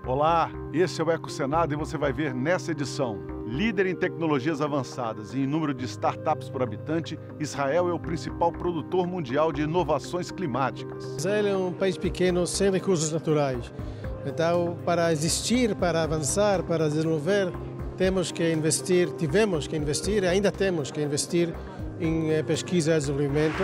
Olá, esse é o EcoSenado e você vai ver nessa edição. Líder em tecnologias avançadas e em número de startups por habitante, Israel é o principal produtor mundial de inovações climáticas. Israel é um país pequeno, sem recursos naturais. Então, para existir, para avançar, para desenvolver, tivemos que investir e ainda temos que investir em pesquisa e desenvolvimento.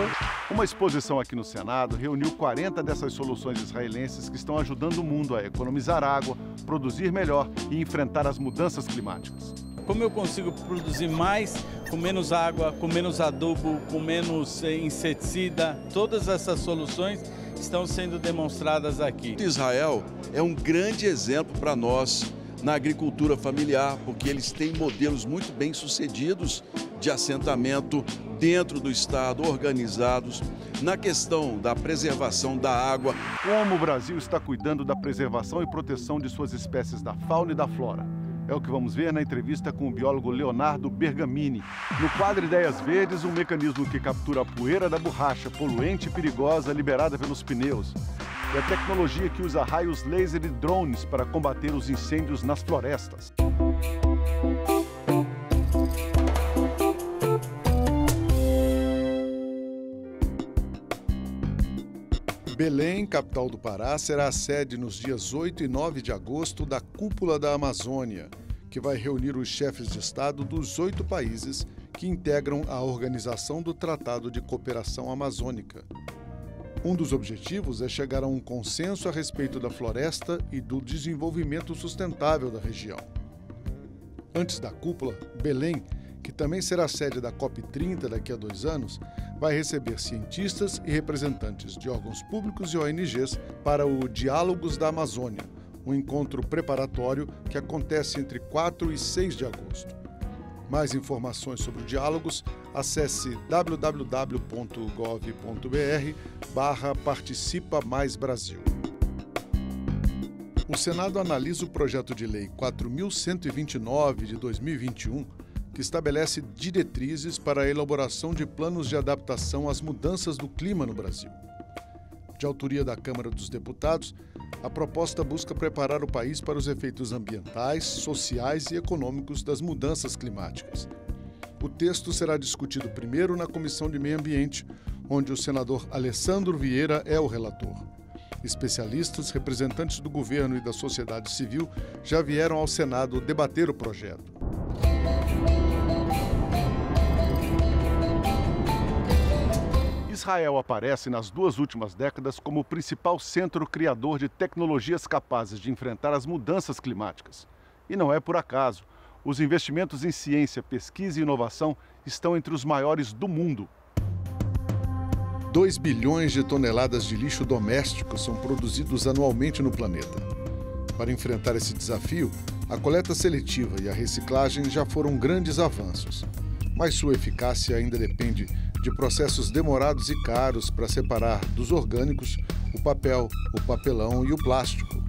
Uma exposição aqui no Senado reuniu 40 dessas soluções israelenses que estão ajudando o mundo a economizar água, produzir melhor e enfrentar as mudanças climáticas. Como eu consigo produzir mais com menos água, com menos adubo, com menos inseticida? Todas essas soluções estão sendo demonstradas aqui. Israel é um grande exemplo para nós na agricultura familiar, porque eles têm modelos muito bem sucedidos de assentamento dentro do Estado, organizados, na questão da preservação da água. Como o Brasil está cuidando da preservação e proteção de suas espécies da fauna e da flora? É o que vamos ver na entrevista com o biólogo Leonardo Bergamini. No quadro Ideias Verdes, um mecanismo que captura a poeira da borracha poluente e perigosa liberada pelos pneus. É a tecnologia que usa raios laser e drones para combater os incêndios nas florestas. Belém, capital do Pará, será a sede nos dias 8 e 9 de agosto da Cúpula da Amazônia, que vai reunir os chefes de Estado dos 8 países que integram a Organização do Tratado de Cooperação Amazônica. Um dos objetivos é chegar a um consenso a respeito da floresta e do desenvolvimento sustentável da região. Antes da cúpula, Belém, que também será sede da COP30 daqui a 2 anos, vai receber cientistas e representantes de órgãos públicos e ONGs para o Diálogos da Amazônia, um encontro preparatório que acontece entre 4 e 6 de agosto. Mais informações sobre o Diálogos, acesse www.gov.br/Participa Mais Brasil. O Senado analisa o projeto de lei 4.129 de 2021, que estabelece diretrizes para a elaboração de planos de adaptação às mudanças do clima no Brasil. De autoria da Câmara dos Deputados, a proposta busca preparar o país para os efeitos ambientais, sociais e econômicos das mudanças climáticas. O texto será discutido primeiro na Comissão de Meio Ambiente, onde o senador Alessandro Vieira é o relator. Especialistas, representantes do governo e da sociedade civil já vieram ao Senado debater o projeto. Israel aparece nas 2 últimas décadas como o principal centro criador de tecnologias capazes de enfrentar as mudanças climáticas. E não é por acaso. Os investimentos em ciência, pesquisa e inovação estão entre os maiores do mundo. 2 bilhões de toneladas de lixo doméstico são produzidos anualmente no planeta. Para enfrentar esse desafio, a coleta seletiva e a reciclagem já foram grandes avanços, mas sua eficácia ainda depende de processos demorados e caros para separar dos orgânicos o papel, o papelão e o plástico.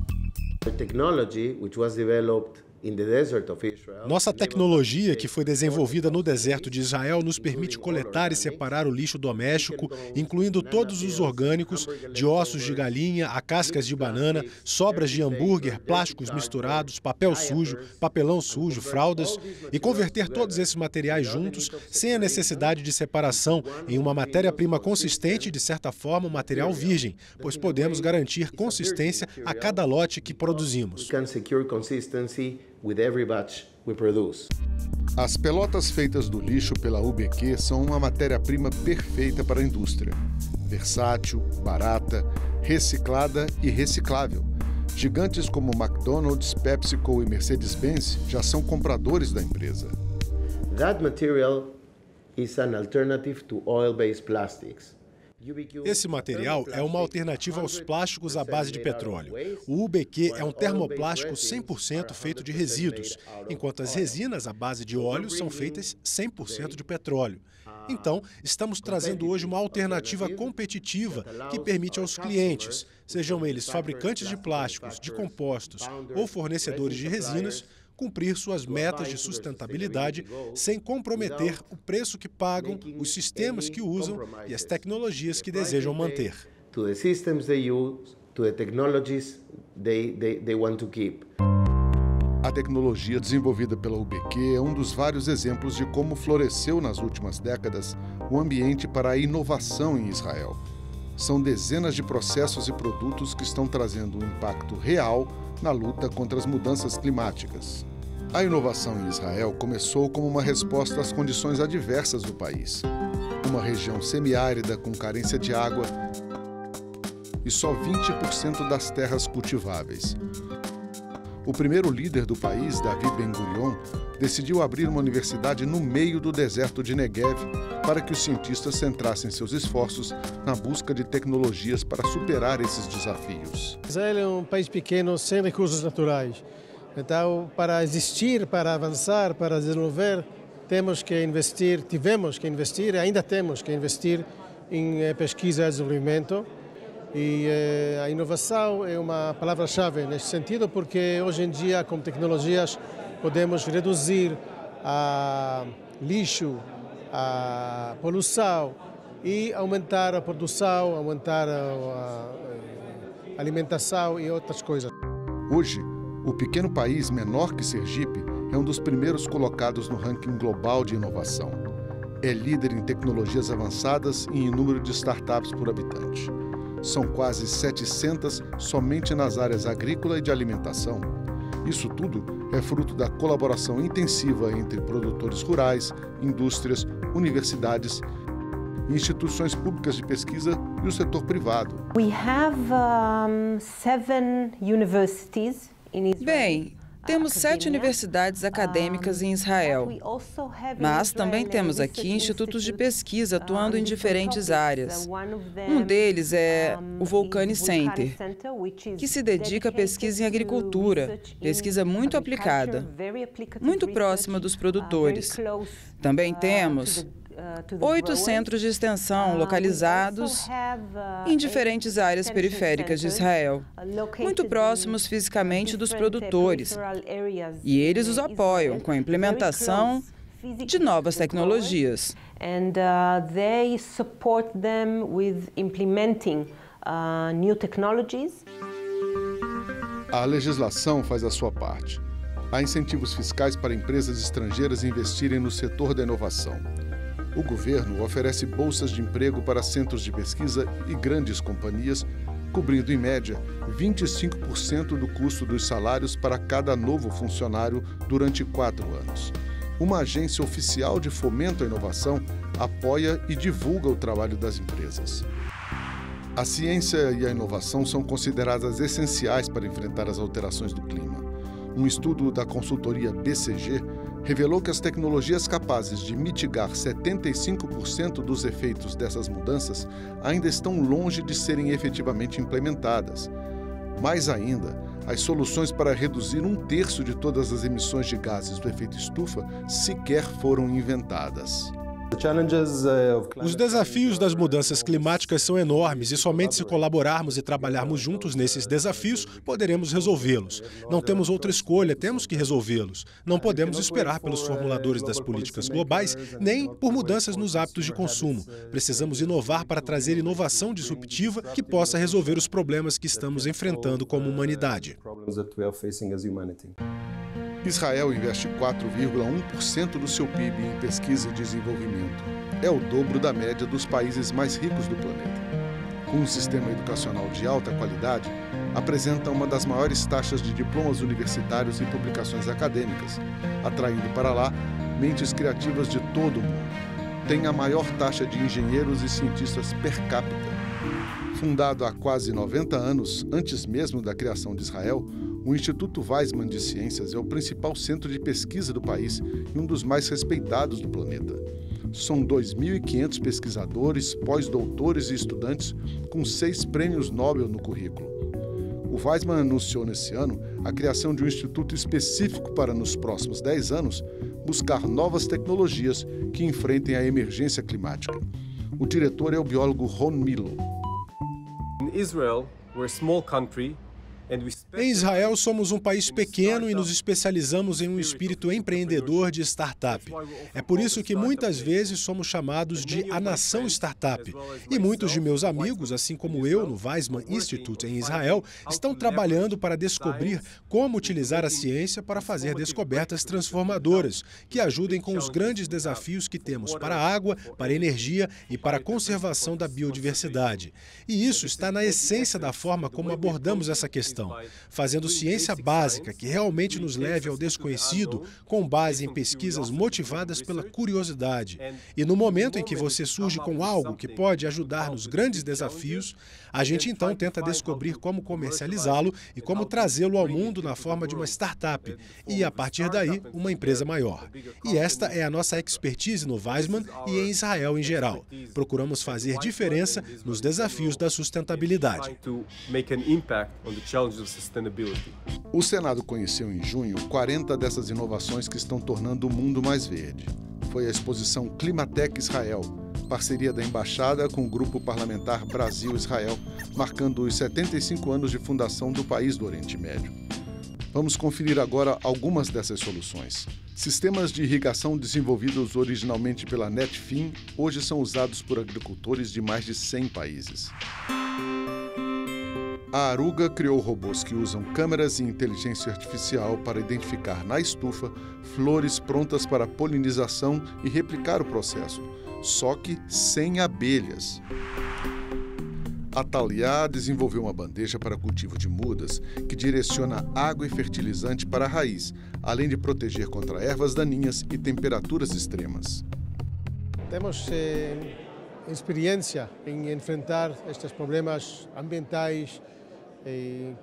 Nossa tecnologia, que foi desenvolvida no deserto de Israel, nos permite coletar e separar o lixo doméstico, incluindo todos os orgânicos, de ossos de galinha a cascas de banana, sobras de hambúrguer, plásticos misturados, papel sujo, papelão sujo, fraldas, e converter todos esses materiais juntos sem a necessidade de separação em uma matéria-prima consistente e, de certa forma, um material virgem, pois podemos garantir consistência a cada lote que produzimos. As pelotas feitas do lixo pela UBQ são uma matéria-prima perfeita para a indústria. Versátil, barata, reciclada e reciclável. Gigantes como McDonald's, PepsiCo e Mercedes-Benz já são compradores da empresa. That material is an alternative to oil-based plastics. Esse material é uma alternativa aos plásticos à base de petróleo. O UBQ é um termoplástico 100% feito de resíduos, enquanto as resinas à base de óleo são feitas 100% de petróleo. Então, estamos trazendo hoje uma alternativa competitiva que permite aos clientes, sejam eles fabricantes de plásticos, de compostos ou fornecedores de resinas, cumprir suas metas de sustentabilidade sem comprometer o preço que pagam, os sistemas que usam e as tecnologias que desejam manter. to the technologies they want to keep. A tecnologia desenvolvida pela UBQ é um dos vários exemplos de como floresceu nas últimas décadas o ambiente para a inovação em Israel. São dezenas de processos e produtos que estão trazendo um impacto real na luta contra as mudanças climáticas. A inovação em Israel começou como uma resposta às condições adversas do país. Uma região semiárida com carência de água e só 20% das terras cultiváveis. O primeiro líder do país, Davi Ben-Gurion, decidiu abrir uma universidade no meio do deserto de Negev para que os cientistas centrassem seus esforços na busca de tecnologias para superar esses desafios. Israel é um país pequeno, sem recursos naturais. Então, para existir, para avançar, para desenvolver, tivemos que investir, ainda temos que investir em pesquisa e desenvolvimento. E a inovação é uma palavra-chave neste sentido, porque hoje em dia, com tecnologias, podemos reduzir a lixo, a poluição e aumentar a produção, aumentar a alimentação e outras coisas. Hoje, o pequeno país menor que Sergipe é um dos primeiros colocados no ranking global de inovação. É líder em tecnologias avançadas e em número de startups por habitante. São quase 700 somente nas áreas agrícola e de alimentação. Isso tudo é fruto da colaboração intensiva entre produtores rurais, indústrias, universidades, instituições públicas de pesquisa e o setor privado. We have 7 universities in Israel. Bem, temos 7 universidades acadêmicas em Israel, mas também temos aqui institutos de pesquisa atuando em diferentes áreas. Um deles é o Volcani Center, que se dedica à pesquisa em agricultura, pesquisa muito aplicada, muito próxima dos produtores. Também temos 8 centros de extensão localizados em diferentes áreas periféricas de Israel, muito próximos fisicamente dos produtores, e eles os apoiam com a implementação de novas tecnologias. A legislação faz a sua parte. Há incentivos fiscais para empresas estrangeiras investirem no setor da inovação. O governo oferece bolsas de emprego para centros de pesquisa e grandes companhias, cobrindo, em média, 25% do custo dos salários para cada novo funcionário durante 4 anos. Uma agência oficial de fomento à inovação apoia e divulga o trabalho das empresas. A ciência e a inovação são consideradas essenciais para enfrentar as alterações do clima. Um estudo da consultoria BCG revelou que as tecnologias capazes de mitigar 75% dos efeitos dessas mudanças ainda estão longe de serem efetivamente implementadas. Mais ainda, as soluções para reduzir 1/3 de todas as emissões de gases do efeito estufa sequer foram inventadas. Os desafios das mudanças climáticas são enormes e somente se colaborarmos e trabalharmos juntos nesses desafios, poderemos resolvê-los. Não temos outra escolha, temos que resolvê-los. Não podemos esperar pelos formuladores das políticas globais, nem por mudanças nos hábitos de consumo. Precisamos inovar para trazer inovação disruptiva que possa resolver os problemas que estamos enfrentando como humanidade. Israel investe 4,1% do seu PIB em pesquisa e desenvolvimento. É o dobro da média dos países mais ricos do planeta. Com um sistema educacional de alta qualidade, apresenta uma das maiores taxas de diplomas universitários e publicações acadêmicas, atraindo para lá mentes criativas de todo o mundo. Tem a maior taxa de engenheiros e cientistas per capita. Fundado há quase 90 anos, antes mesmo da criação de Israel, o Instituto Weizmann de Ciências é o principal centro de pesquisa do país e um dos mais respeitados do planeta. São 2.500 pesquisadores, pós-doutores e estudantes com 6 prêmios Nobel no currículo. O Weizmann anunciou nesse ano a criação de um instituto específico para, nos próximos 10 anos, buscar novas tecnologias que enfrentem a emergência climática. O diretor é o biólogo Ron Milo. In Israel, we're a small country Em Israel, somos um país pequeno e nos especializamos em um espírito empreendedor de startup. É por isso que muitas vezes somos chamados de a nação startup. E muitos de meus amigos, assim como eu, no Weizmann Institute em Israel, estão trabalhando para descobrir como utilizar a ciência para fazer descobertas transformadoras, que ajudem com os grandes desafios que temos para a água, para a energia e para a conservação da biodiversidade. E isso está na essência da forma como abordamos essa questão, fazendo ciência básica que realmente nos leve ao desconhecido com base em pesquisas motivadas pela curiosidade. E no momento em que você surge com algo que pode ajudar nos grandes desafios, a gente então tenta descobrir como comercializá-lo e como trazê-lo ao mundo na forma de uma startup e, a partir daí, uma empresa maior. E esta é a nossa expertise no Weizmann e em Israel em geral. Procuramos fazer diferença nos desafios da sustentabilidade. O Senado conheceu em junho 40 dessas inovações que estão tornando o mundo mais verde. Foi a exposição Climatec Israel, parceria da Embaixada com o Grupo Parlamentar Brasil-Israel, marcando os 75 anos de fundação do país do Oriente Médio. Vamos conferir agora algumas dessas soluções. Sistemas de irrigação desenvolvidos originalmente pela Netfin hoje são usados por agricultores de mais de 100 países. A Aruga criou robôs que usam câmeras e inteligência artificial para identificar na estufa flores prontas para polinização e replicar o processo, só que sem abelhas. A Thalia desenvolveu uma bandeja para cultivo de mudas que direciona água e fertilizante para a raiz, além de proteger contra ervas daninhas e temperaturas extremas. Temos experiência em enfrentar estes problemas ambientais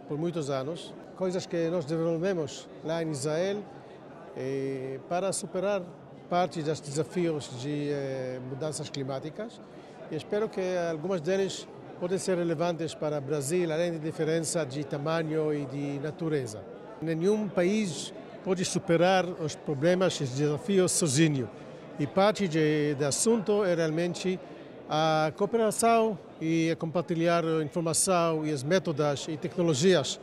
por muitos anos, coisas que nós desenvolvemos lá em Israel para superar parte dos desafios de mudanças climáticas, e espero que algumas deles podem ser relevantes para o Brasil, além da diferença de tamanho e de natureza. Nenhum país pode superar os problemas e os desafios sozinho, e parte do assunto é realmente a cooperação e a compartilhar informação e os métodos e tecnologias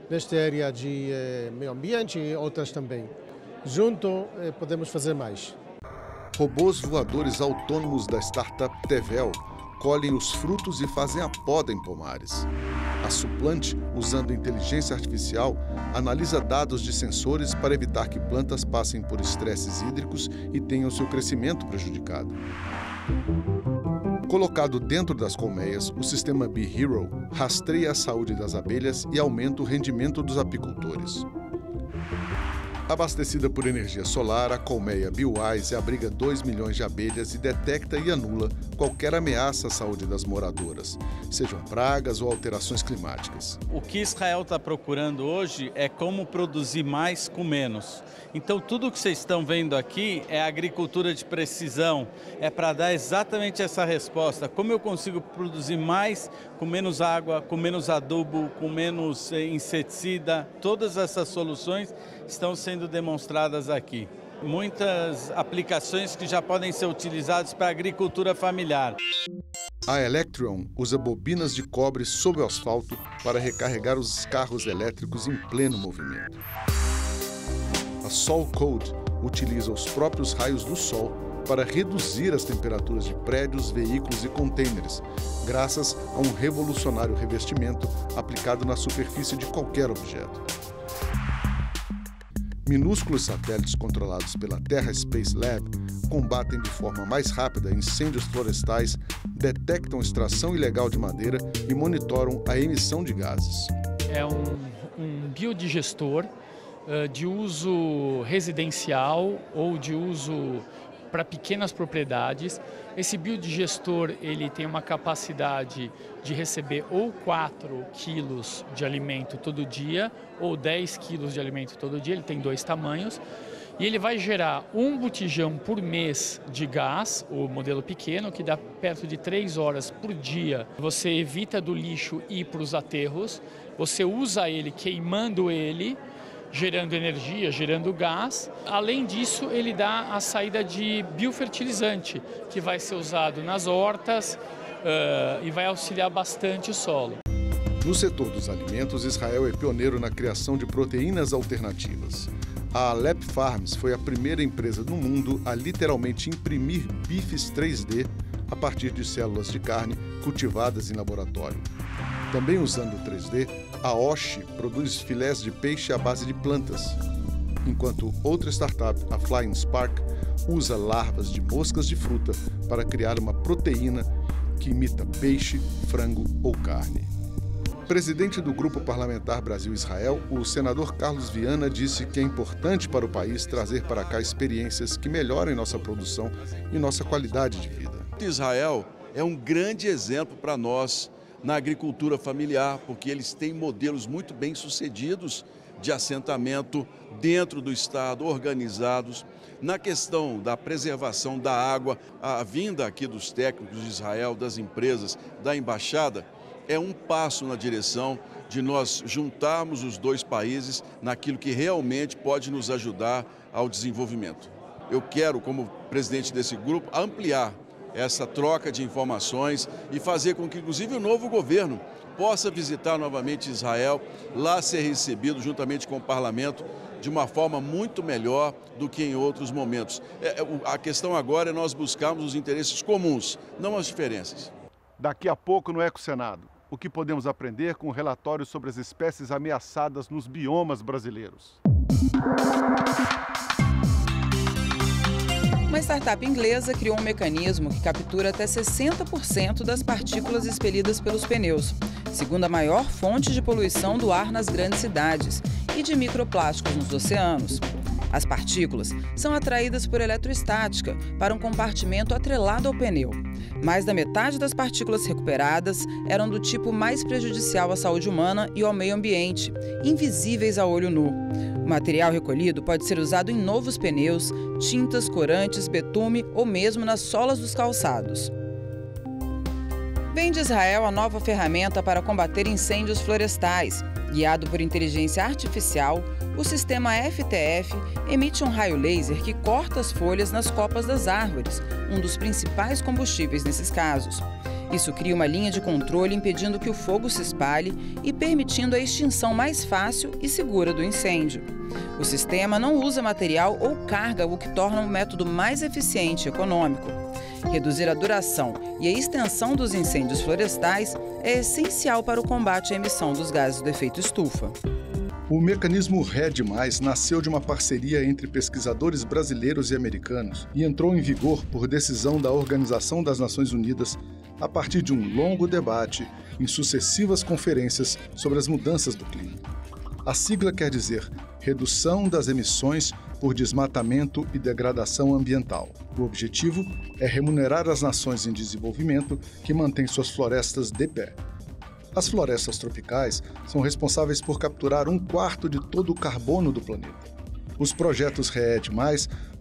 nesta área de meio ambiente e outras também. Junto podemos fazer mais. Robôs voadores autônomos da startup Tevel colhem os frutos e fazem a poda em pomares. A Suplant, usando inteligência artificial, analisa dados de sensores para evitar que plantas passem por estresses hídricos e tenham seu crescimento prejudicado. Colocado dentro das colmeias, o sistema Bee Hero rastreia a saúde das abelhas e aumenta o rendimento dos apicultores. Abastecida por energia solar, a colmeia BeeWise abriga 2 milhões de abelhas e detecta e anula qualquer ameaça à saúde das moradoras, sejam pragas ou alterações climáticas. O que Israel está procurando hoje é como produzir mais com menos. Então, tudo que vocês estão vendo aqui é agricultura de precisão, é para dar exatamente essa resposta. Como eu consigo produzir mais com menos água, com menos adubo, com menos inseticida? Todas essas soluções estão sendo demonstradas aqui. Muitas aplicações que já podem ser utilizadas para a agricultura familiar. A Electron usa bobinas de cobre sob o asfalto para recarregar os carros elétricos em pleno movimento. A SolCode utiliza os próprios raios do sol para reduzir as temperaturas de prédios, veículos e contêineres, graças a um revolucionário revestimento aplicado na superfície de qualquer objeto. Minúsculos satélites controlados pela Terra Space Lab combatem de forma mais rápida incêndios florestais, detectam extração ilegal de madeira e monitoram a emissão de gases. É um biodigestor de uso residencial ou de uso para pequenas propriedades. Esse biodigestor ele tem uma capacidade de receber ou 4 quilos de alimento todo dia ou 10 quilos de alimento todo dia, ele tem 2 tamanhos. E ele vai gerar 1 botijão por mês de gás, o modelo pequeno, que dá perto de 3 horas por dia. Você evita do lixo ir para os aterros, você usa ele queimando ele, gerando energia, gerando gás. Além disso, ele dá a saída de biofertilizante, que vai ser usado nas hortas e vai auxiliar bastante o solo. No setor dos alimentos, Israel é pioneiro na criação de proteínas alternativas. A Alep Farms foi a primeira empresa no mundo a literalmente imprimir bifes 3D a partir de células de carne cultivadas em laboratório. Também usando o 3D, a Oshi produz filés de peixe à base de plantas, enquanto outra startup, a Flying Spark, usa larvas de moscas de fruta para criar uma proteína que imita peixe, frango ou carne. Presidente do Grupo Parlamentar Brasil-Israel, o senador Carlos Viana disse que é importante para o país trazer para cá experiências que melhorem nossa produção e nossa qualidade de vida. Israel é um grande exemplo para nós na agricultura familiar, porque eles têm modelos muito bem sucedidos de assentamento dentro do Estado, organizados. Na questão da preservação da água, a vinda aqui dos técnicos de Israel, das empresas, da embaixada, é um passo na direção de nós juntarmos os dois países naquilo que realmente pode nos ajudar ao desenvolvimento. Eu quero, como presidente desse grupo, ampliar essa troca de informações e fazer com que, inclusive, o novo governo possa visitar novamente Israel, lá ser recebido juntamente com o parlamento de uma forma muito melhor do que em outros momentos. A questão agora é nós buscarmos os interesses comuns, não as diferenças. Daqui a pouco no Ecosenado, o que podemos aprender com o relatório sobre as espécies ameaçadas nos biomas brasileiros. Uma startup inglesa criou um mecanismo que captura até 60% das partículas expelidas pelos pneus, segunda maior fonte de poluição do ar nas grandes cidades e de microplásticos nos oceanos. As partículas são atraídas por eletroestática para um compartimento atrelado ao pneu. Mais da metade das partículas recuperadas eram do tipo mais prejudicial à saúde humana e ao meio ambiente, invisíveis a olho nu. O material recolhido pode ser usado em novos pneus, tintas, corantes, betume ou mesmo nas solas dos calçados. Vem de Israel a nova ferramenta para combater incêndios florestais. Guiado por inteligência artificial, o sistema FTF emite um raio laser que corta as folhas nas copas das árvores, um dos principais combustíveis nesses casos. Isso cria uma linha de controle impedindo que o fogo se espalhe e permitindo a extinção mais fácil e segura do incêndio. O sistema não usa material ou carga, o que torna um método mais eficiente e econômico. Reduzir a duração e a extensão dos incêndios florestais é essencial para o combate à emissão dos gases do efeito estufa. O mecanismo RED+, nasceu de uma parceria entre pesquisadores brasileiros e americanos e entrou em vigor por decisão da Organização das Nações Unidas a partir de um longo debate em sucessivas conferências sobre as mudanças do clima. A sigla quer dizer Redução das Emissões por Desmatamento e Degradação Ambiental. O objetivo é remunerar as nações em desenvolvimento que mantêm suas florestas de pé. As florestas tropicais são responsáveis por capturar 1/4 de todo o carbono do planeta. Os projetos RED+,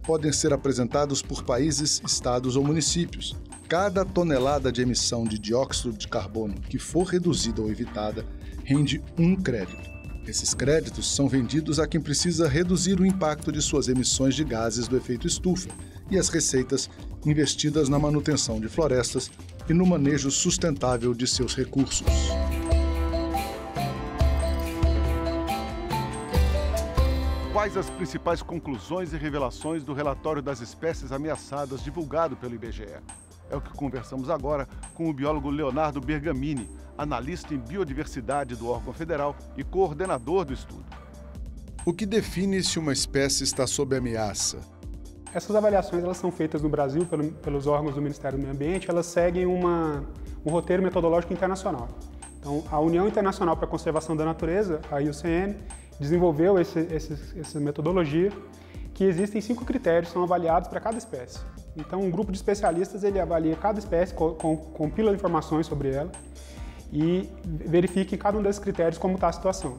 podem ser apresentados por países, estados ou municípios. Cada tonelada de emissão de dióxido de carbono que for reduzida ou evitada rende 1 crédito. Esses créditos são vendidos a quem precisa reduzir o impacto de suas emissões de gases do efeito estufa e as receitas investidas na manutenção de florestas e no manejo sustentável de seus recursos. Quais as principais conclusões e revelações do relatório das espécies ameaçadas divulgado pelo IBGE? É o que conversamos agora com o biólogo Leonardo Bergamini, analista em biodiversidade do órgão federal e coordenador do estudo. O que define se uma espécie está sob ameaça? Essas avaliações elas são feitas no Brasil pelos órgãos do Ministério do Meio Ambiente, elas seguem um roteiro metodológico internacional. Então, a União Internacional para a Conservação da Natureza, a IUCN, desenvolveu essa metodologia, que existem 5 critérios que são avaliados para cada espécie. Então, um grupo de especialistas ele avalia cada espécie, compila informações sobre ela e verifica em cada um desses critérios como está a situação.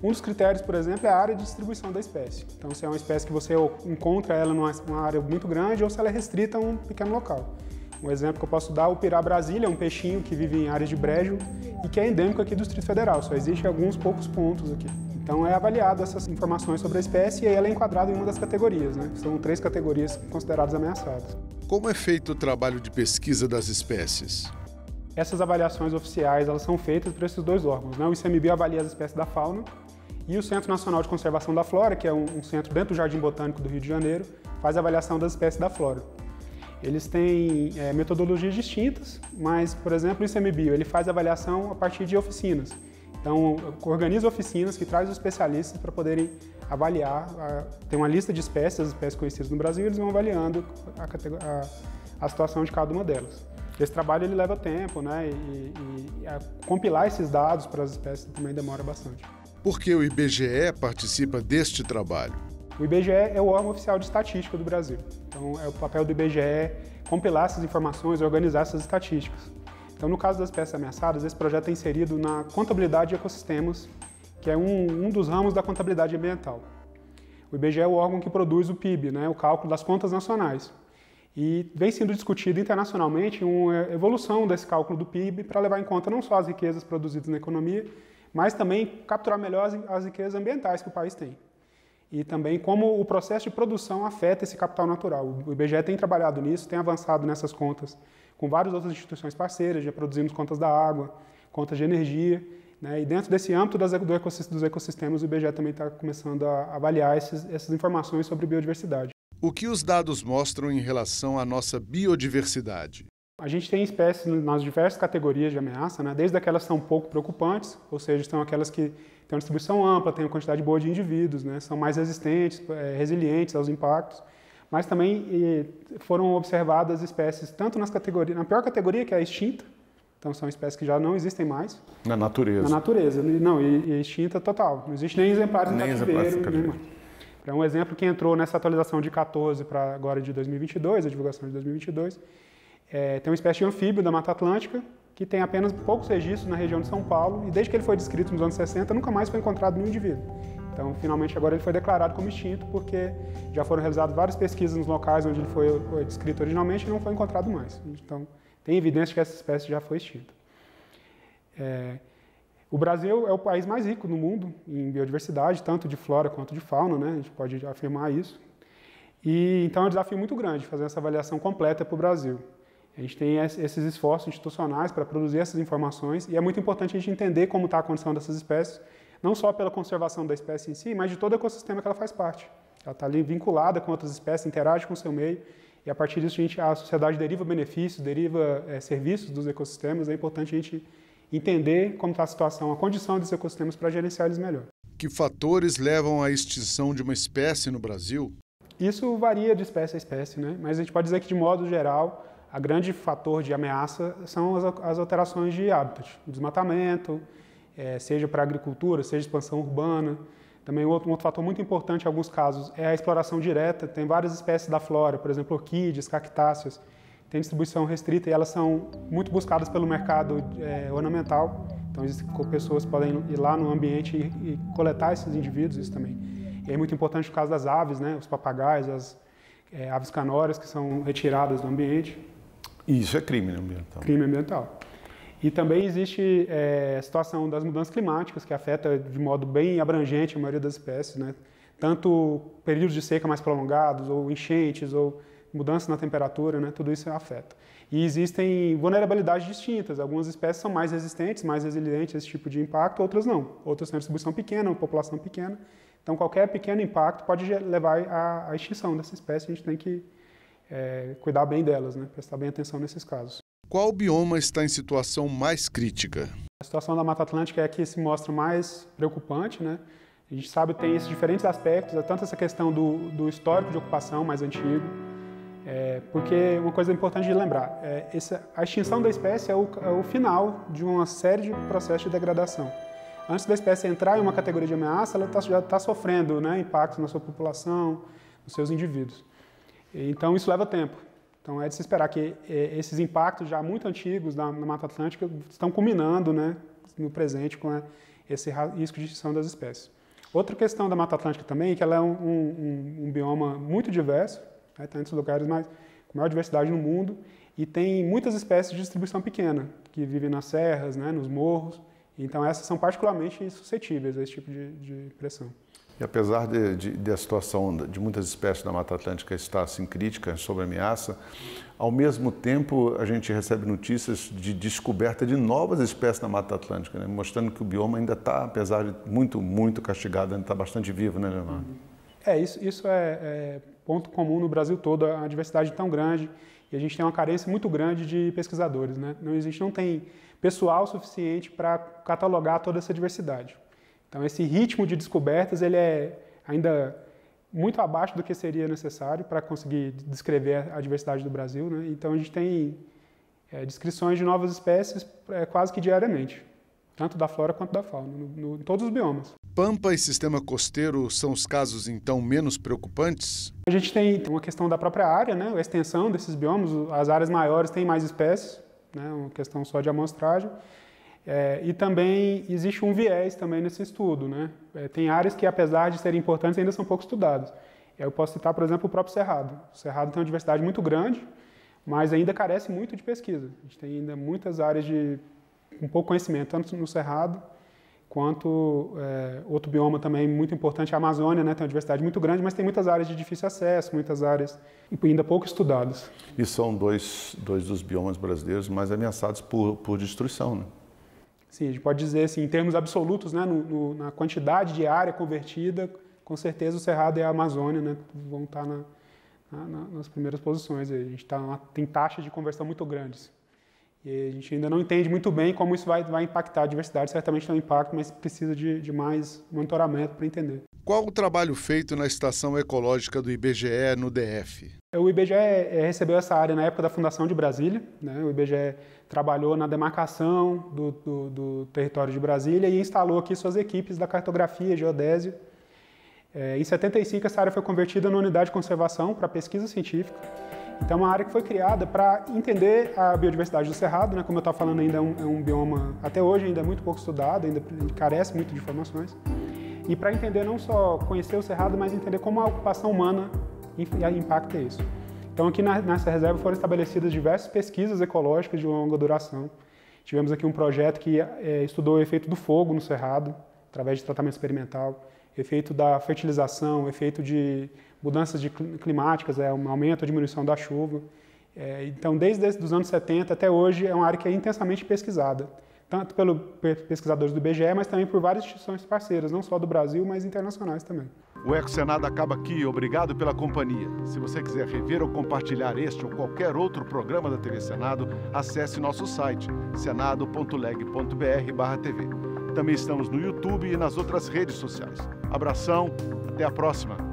Um dos critérios, por exemplo, é a área de distribuição da espécie. Então, se é uma espécie que você encontra ela numa área muito grande ou se ela é restrita a um pequeno local. Um exemplo que eu posso dar é o pirá-brasília, um peixinho que vive em áreas de brejo e que é endêmico aqui do Distrito Federal, só existe alguns poucos pontos aqui. Então é avaliado essas informações sobre a espécie e aí ela é enquadrada em uma das categorias, né? São 3 categorias consideradas ameaçadas. Como é feito o trabalho de pesquisa das espécies? Essas avaliações oficiais elas são feitas por esses dois órgãos, né? O ICMBio avalia as espécies da fauna e o Centro Nacional de Conservação da Flora, que é um centro dentro do Jardim Botânico do Rio de Janeiro, faz a avaliação das espécies da flora. Eles têm metodologias distintas, mas, por exemplo, o ICMBio ele faz a avaliação a partir de oficinas. Então, organiza oficinas que traz os especialistas para poderem avaliar. Tem uma lista de espécies, as espécies conhecidas no Brasil, e eles vão avaliando a situação de cada uma delas. Esse trabalho ele leva tempo, né? E compilar esses dados para as espécies também demora bastante. Por que o IBGE participa deste trabalho? O IBGE é o órgão oficial de estatística do Brasil. Então, é o papel do IBGE compilar essas informações, organizar essas estatísticas. Então, no caso das espécies ameaçadas, esse projeto é inserido na contabilidade de ecossistemas, que é um dos ramos da contabilidade ambiental. O IBGE é o órgão que produz o PIB, né, o cálculo das contas nacionais. E vem sendo discutido internacionalmente uma evolução desse cálculo do PIB para levar em conta não só as riquezas produzidas na economia, mas também capturar melhor as riquezas ambientais que o país tem. E também como o processo de produção afeta esse capital natural. O IBGE tem trabalhado nisso, tem avançado nessas contas com várias outras instituições parceiras, já produzimos contas da água, contas de energia, né? E dentro desse âmbito dos ecossistemas, o IBGE também está começando a avaliar essas informações sobre biodiversidade. O que os dados mostram em relação à nossa biodiversidade? A gente tem espécies nas diversas categorias de ameaça, né? Desde aquelas que são pouco preocupantes, ou seja, são aquelas que têm uma distribuição ampla, têm uma quantidade boa de indivíduos, né? São mais resistentes, resilientes aos impactos, mas também foram observadas espécies tanto na pior categoria, que é a extinta, então são espécies que já não existem mais. Na natureza. Na natureza, não, e extinta total, não existe nem exemplares em cativeiro. É um exemplo que entrou nessa atualização de 14 para agora de 2022, a divulgação de 2022, tem uma espécie de anfíbio da Mata Atlântica, que tem apenas poucos registros na região de São Paulo, e desde que ele foi descrito nos anos 60, nunca mais foi encontrado nenhum indivíduo. Então, finalmente, agora ele foi declarado como extinto, porque já foram realizadas várias pesquisas nos locais onde ele foi descrito originalmente e não foi encontrado mais. Então, tem evidência de que essa espécie já foi extinta. O Brasil é o país mais rico do mundo em biodiversidade, tanto de flora quanto de fauna, né? A gente pode afirmar isso. E, então, é um desafio muito grande fazer essa avaliação completa para o Brasil. A gente tem esses esforços institucionais para produzir essas informações e é muito importante a gente entender como está a condição dessas espécies, não só pela conservação da espécie em si, mas de todo o ecossistema que ela faz parte. Ela está ali vinculada com outras espécies, interage com o seu meio e a partir disso a sociedade deriva benefícios, deriva serviços dos ecossistemas. É importante a gente entender como está a situação, a condição desses ecossistemas para gerenciar eles melhor. Que fatores levam à extinção de uma espécie no Brasil? Isso varia de espécie a espécie, né? Mas a gente pode dizer que, de modo geral, a grande fator de ameaça são as alterações de hábitat, desmatamento, seja para a agricultura, seja expansão urbana. Também um outro fator muito importante em alguns casos é a exploração direta. Tem várias espécies da flora, por exemplo, orquídeas, cactáceas, têm distribuição restrita e elas são muito buscadas pelo mercado ornamental. Então, pessoas podem ir lá no ambiente e coletar esses indivíduos, isso também. E é muito importante o caso das aves, né? Os papagaios, as aves canórias que são retiradas do ambiente. Isso é crime ambiental. Crime ambiental. E também existe a situação das mudanças climáticas, que afeta de modo bem abrangente a maioria das espécies, né? Tanto períodos de seca mais prolongados, ou enchentes, ou mudanças na temperatura, né? Tudo isso afeta. E existem vulnerabilidades distintas. Algumas espécies são mais resistentes, mais resilientes a esse tipo de impacto, outras não. Outras têm uma distribuição pequena, uma população pequena. Então, qualquer pequeno impacto pode levar à extinção dessa espécie. A gente tem que cuidar bem delas, né? Prestar bem atenção nesses casos. Qual bioma está em situação mais crítica? A situação da Mata Atlântica é a que se mostra mais preocupante, né? A gente sabe que tem esses diferentes aspectos, tanto essa questão do histórico de ocupação mais antigo, porque uma coisa importante de lembrar, a extinção da espécie é o final de uma série de processos de degradação. Antes da espécie entrar em uma categoria de ameaça, ela já está sofrendo, né, impactos na sua população, nos seus indivíduos. Então, isso leva tempo. Então, é de se esperar que esses impactos já muito antigos na Mata Atlântica estão culminando, né, no presente com esse risco de extinção das espécies. Outra questão da Mata Atlântica também é que ela é um bioma muito diverso, né, tem muitos lugares com maior diversidade no mundo e tem muitas espécies de distribuição pequena, que vivem nas serras, né, nos morros. Então, essas são particularmente suscetíveis a esse tipo de pressão. E apesar da situação de muitas espécies da Mata Atlântica estar assim crítica, sob ameaça, ao mesmo tempo a gente recebe notícias de descoberta de novas espécies na Mata Atlântica, né? Mostrando que o bioma ainda está, apesar de muito castigado, ainda está bastante vivo, né, Leonardo? Isso é ponto comum no Brasil todo, a diversidade tão grande, e a gente tem uma carência muito grande de pesquisadores, né? Não tem pessoal suficiente para catalogar toda essa diversidade. Então, esse ritmo de descobertas ele é ainda muito abaixo do que seria necessário para conseguir descrever a diversidade do Brasil, né? Então, a gente tem descrições de novas espécies quase que diariamente, tanto da flora quanto da fauna, em todos os biomas. Pampa e sistema costeiro são os casos, então, menos preocupantes? A gente tem uma questão da própria área, né? A extensão desses biomas, as áreas maiores têm mais espécies, né? Uma questão só de amostragem. E também existe um viés também nesse estudo, né? Tem áreas que, apesar de serem importantes, ainda são pouco estudadas. Eu posso citar, por exemplo, o próprio Cerrado. O Cerrado tem uma diversidade muito grande, mas ainda carece muito de pesquisa. A gente tem ainda muitas áreas com pouco conhecimento, tanto no Cerrado, quanto outro bioma também muito importante, a Amazônia, né? Tem uma diversidade muito grande, mas tem muitas áreas de difícil acesso, muitas áreas ainda pouco estudadas. E são dois dos biomas brasileiros mais ameaçados por destruição, né? Sim, a gente pode dizer assim, em termos absolutos, né, na quantidade de área convertida, com certeza o Cerrado e a Amazônia, né, vão estar nas primeiras posições. A gente tem taxas de conversão muito grandes. E a gente ainda não entende muito bem como isso vai impactar a diversidade. Certamente tem um impacto, mas precisa de mais monitoramento para entender. Qual o trabalho feito na Estação Ecológica do IBGE no DF? O IBGE recebeu essa área na época da fundação de Brasília, né? O IBGE trabalhou na demarcação do território de Brasília e instalou aqui suas equipes da cartografia, geodésio. Em 75, essa área foi convertida na unidade de conservação para pesquisa científica. Então, é uma área que foi criada para entender a biodiversidade do Cerrado, né? Como eu estava falando, ainda é um bioma, até hoje, ainda é muito pouco estudado, ainda carece muito de informações. E para entender, não só conhecer o Cerrado, mas entender como a ocupação humana impacta isso. Então, aqui nessa reserva foram estabelecidas diversas pesquisas ecológicas de longa duração. Tivemos aqui um projeto que estudou o efeito do fogo no Cerrado, através de tratamento experimental, efeito da fertilização, efeito de mudanças climáticas, um aumento ou diminuição da chuva. Então, desde os anos 70 até hoje, é uma área que é intensamente pesquisada, tanto pelos pesquisadores do IBGE, mas também por várias instituições parceiras, não só do Brasil, mas internacionais também. O EcoSenado acaba aqui. Obrigado pela companhia. Se você quiser rever ou compartilhar este ou qualquer outro programa da TV Senado, acesse nosso site senado.leg.br/tv. Também estamos no YouTube e nas outras redes sociais. Abração, até a próxima.